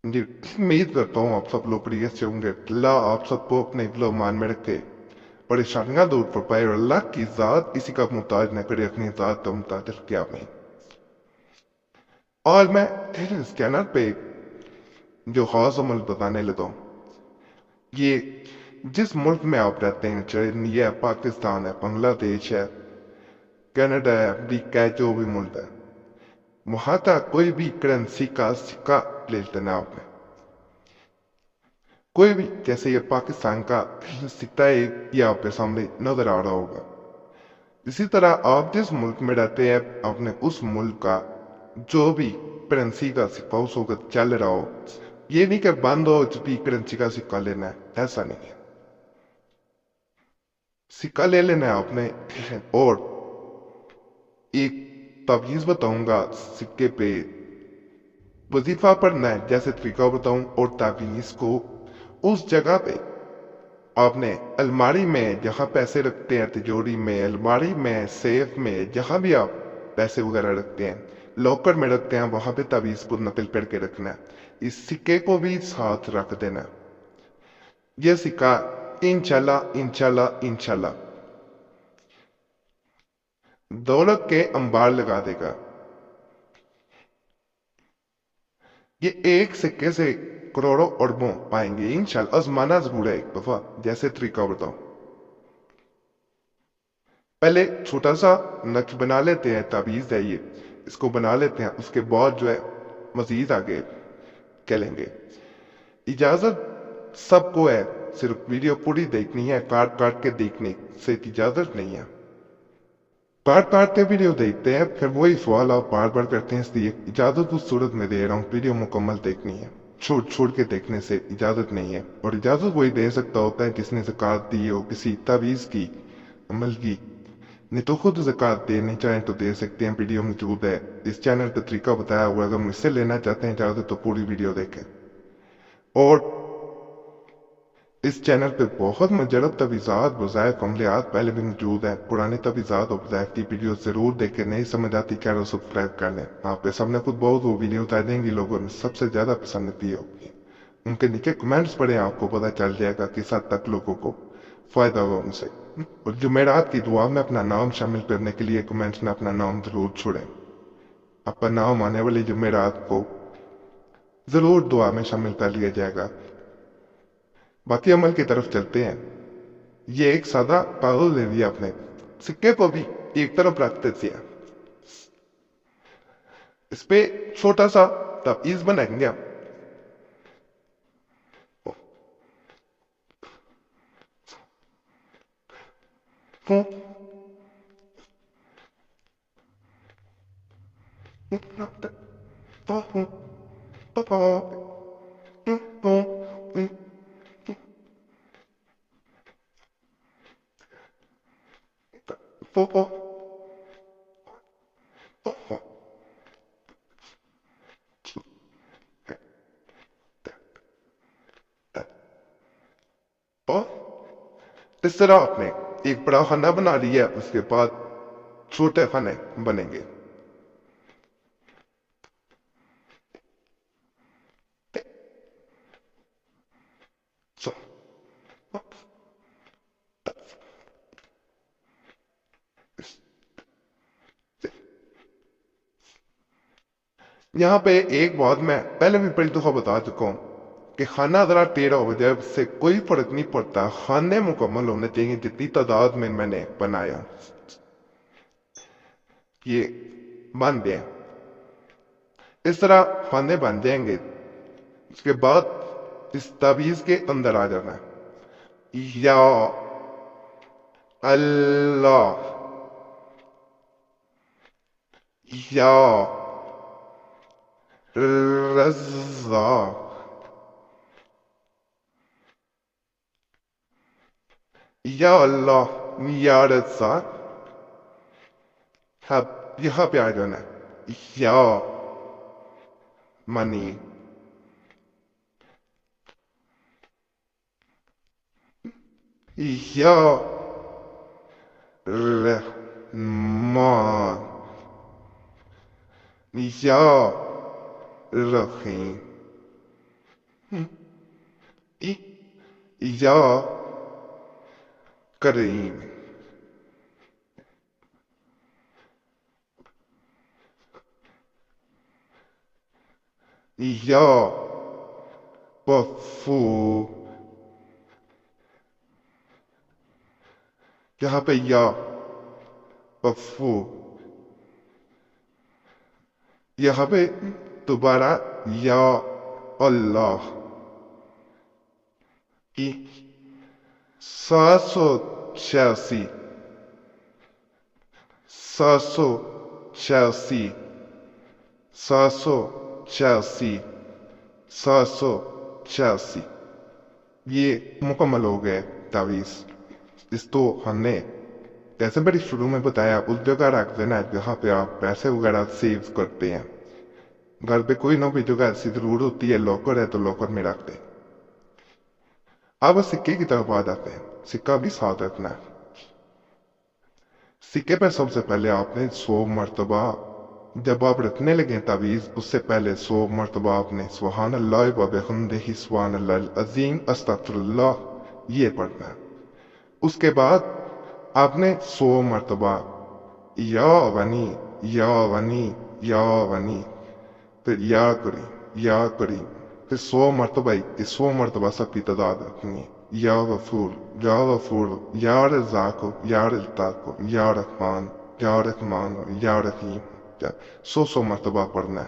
जी, उम्मीद करता हूँ आप सब लोग बढ़िया से होंगे। अल्लाह आप सबको अपने हिफ्ज़ मान में रखे, परेशानियां दूर कर पाए और अल्लाह की ज़ात किसी का मुहताज न करे, अपनी ज़ात का मुहताज रखे। आमीन। और मैं इस चैनल पे जो खास अमल बताने लगा हूँ, ये जिस मुल्क में आप रहते हैं, चाहे ये पाकिस्तान है, बांग्लादेश है, कनाडा है, अमरीका है, जो भी मुल्क है, वहां का कोई भी करेंसी का सिक्का ले लेना आपने। कोई भी, जैसे ये पाकिस्तान का सिक्का है, ये आपके सामने नजर आ रहा होगा। इसी तरह आप जिस मुल्क में रहते हैं, आपने उस मुल्क का जो भी करेंसी का सिक्का उस वक्त चल रहा हो, ये नहीं कि बंद हो जब भी करेंसी का सिक्का लेना है, ऐसा नहीं है। सिक्का ले लेना है आपने, और एक तावीज बताऊंगा सिक्के पे वजीफा पढ़ना है, जैसे तरीका बताऊं, और तावीज को उस जगह पे आपने अलमारी में जहां पैसे रखते हैं, तिजोरी में, अलमारी में, सेफ में, जहां भी आप पैसे वगैरह रखते हैं, लॉकर में रखते हैं, वहां पे तावीज को नकल करके रखना है। इस सिक्के को भी साथ रख देना है। यह सिक्का इंशाल्लाह इंशाल्लाह इंशाल्लाह दौलत के अंबार लगा देगा। ये एक सिक्के से करोड़ों अरबों पाएंगे इंशाल्लाह। आजमाना जरूर है एक दफा, जैसे तरीका बताओ। पहले छोटा सा नक्श बना लेते हैं, ताबीज है ये, इसको बना लेते हैं। उसके बाद जो है मजीद आगे चलेंगे। इजाजत सबको है, सिर्फ वीडियो पूरी देखनी है, काट काट के देखने से इजाजत नहीं है। काट काट के वीडियो देखते हैं, फिर वही सवाल आप बार बार करते हैं, इसलिए इजाजत उस सूरत में दे रहा हूँ, वीडियो मुकम्मल देखनी है। छोड़ छोड़ के देखने से इजाजत नहीं है। और इजाजत वही दे सकता होता है जिसने ज़कात दी हो, किसी तावीज़ की, अमल की। नहीं तो खुद ज़कात देनी चाहें तो दे सकते हैं, वीडियो मौजूद है, इस चैनल पे तरीका बताया हुआ है। अगर मुझसे लेना चाहते हैं इजाजत तो पूरी वीडियो देखें। और इस चैनल पे बहुत मुजरब तवीज़ात, वज़ाइफ, अमलियात पहले भी मौजूद है। पुराने तवीज़ात और वज़ाइफ की वीडियो जरूर देखें। नहीं समझ आती क्या, सब्सक्राइब कर लें। आप सबने खुद बहुत वो वीडियो बता देंगी, लोगों ने सबसे ज्यादा पसंद की होगी। उनके नीचे कमेंट्स पढ़े, आपको पता चल जाएगा किस हद तक लोगों को फायदा हुआ उनसे। और जुमेरात की दुआ में अपना नाम शामिल करने के लिए कमेंट्स में अपना नाम जरूर छोड़ें। आपका नाम आने वाली जुमेरात को जरूर दुआ में शामिल कर लिया जाएगा। बाकी अमल की तरफ चलते हैं। ये एक सादा कागज ले लिया आपने, सिक्के को भी एक तरफ रख देते हैं, इस पे छोटा सा ताबीज बनाएंगे आप। इस तरह आपने एक बड़ा खाना बना लिया, उसके बाद छोटे खाने बनेंगे। यहाँ पे एक बात मैं पहले भी बड़ी दफा बता चुका हूँ कि खाना जरा टेढ़ा हो जाए उससे कोई फर्क नहीं पड़ता, खाने मुकम्मल होने चाहिए जितनी तादाद में मैंने बनाया। ये बन गए, इस तरह खाने बन जाएंगे। उसके बाद इस ताबीज के अंदर आ जाना है। या अल्लाह, या रज़्ज़ाक, या अल्लाह, या रज़्ज़ाक। अब यहाँ पे आ जाना है। या मनी, या रहमान, या रहीम। یا کریم یا غفور. یہاں پہ یا غفور، یہاں پہ دوبارہ یا اللہ. 786 786 786 786. یہ مکمل ہو گئے تعویذ. اس تو ہم نے جیسے بڑی شروع میں بتایا اس جگہ رکھ دینا ہے جہاں پہ آپ پیسے وغیرہ سیو کرتے ہیں. گھر پہ کوئی نہ بھی جگہ ایسی ضرور ہوتی ہے، لاکر ہے تو لاکر میں رکھ دیں. اب سکے کی طرف آ جاتے ہیں. سکہ بھی ساتھ رکھنا ہے. سکے پہ سب سے پہلے آپ نے 100 مرتبہ جب آپ رکھنے لگے تعویذ اس سے پہلے 100 مرتبہ آپ نے سبحان اللہ و بحمدہ سبحان اللہ العظیم استغفر اللہ یہ پڑھنا ہے. اس کے بعد آپ نے 100 مرتبہ یا غنی یا غنی یا غنی، پھر یا کریم یا کریم، پھر 100 مرتبہ 100 مرتبہ سب کی تعداد رکھنی ہے. یا غفور یا غفور یا رزاق یا رزاق یا رحمان یا رحمان یا رحیم 100 مرتبہ پڑھنا ہے.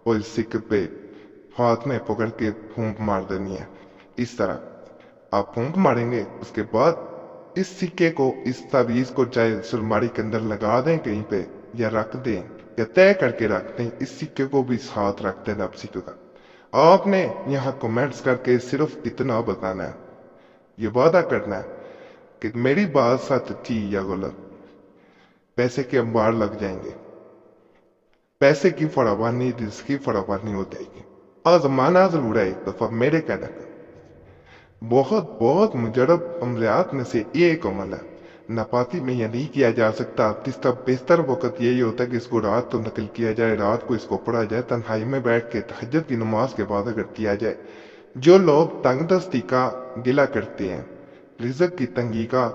اور اس سکے پہ ہاتھ میں پکڑ کے پھونک مار دینی ہے. اس طرح آپ پھونک ماریں گے. اس کے بعد اس سکے کو اس تعویذ کو چاہے سلماری کے اندر لگا دیں کہیں پہ یا رکھ دیں یا طے کر کے رکھ دیں. اس سکے کو بھی ساتھ رکھ دینا. اب سکے کا آپ نے یہاں کمنٹس کر کے صرف اتنا بتانا ہے، یہ وعدہ کرنا ہے کہ میری بات سچ تھی یا غلط. پیسے کے انبار لگ جائیں گے، پیسے کی فراوانی رزق کی فراوانی ہو جائے گی. آزمانا ضرور ہے ایک دفعہ. میرے کہنے کا بہت بہت مجرب عملیات میں سے ایک عمل ہے. ناپاکی میں یہ نہیں کیا جا سکتا. جس کا بہتر وقت یہی ہوتا ہے کہ اس کو رات کو نقل کیا جائے، رات کو اس کو پڑھا جائے تنہائی میں بیٹھ کے تہجد کی نماز کے بعد اگر کیا جائے. جو لوگ تنگ دستی کا گلہ کرتے ہیں، رزق کی تنگی کا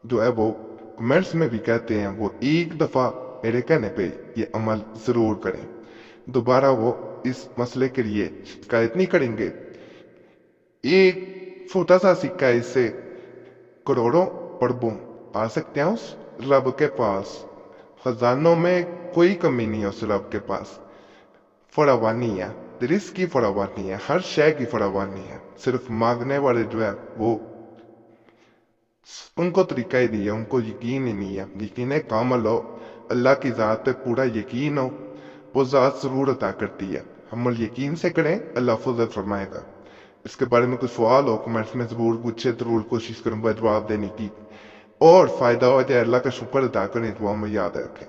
جو ہے وہ کمنٹس میں بھی کہتے ہیں، وہ ایک دفعہ میرے کہنے پہ یہ عمل ضرور کریں. دوبارہ وہ اس مسئلے کے لیے شکایت نہیں کریں گے. ایک چھوٹا سا سکہ اس سے کروڑوں اربوں آ سکتے ہیں اس رب کے پاس. خزانوں میں کوئی کمی نہیں ہے اس رب کے پاس. فراوانی ہے، رزق کی فراوانی ہے، ہر شے کی فراوانی ہے. صرف مانگنے والے جو ہے وہ ان کو طریقہ ہی نہیں ہے، ان کو یقین ہی نہیں ہے. یقین کامل ہو، اللہ کی ذات پہ پورا یقین ہو، وہ ذات ضرور عطا کرتی ہے. عمل یقین سے کریں، اللہ فضل فرمائے گا. اس کے بارے میں کوئی سوال ہو کمنٹس میں ضرور پوچھے، ضرور کوشش کروں گا جواب دینے کی. اور فائدہ ہو جائے اللہ کا شکر ادا کریں، دعا میں یاد رکھیں.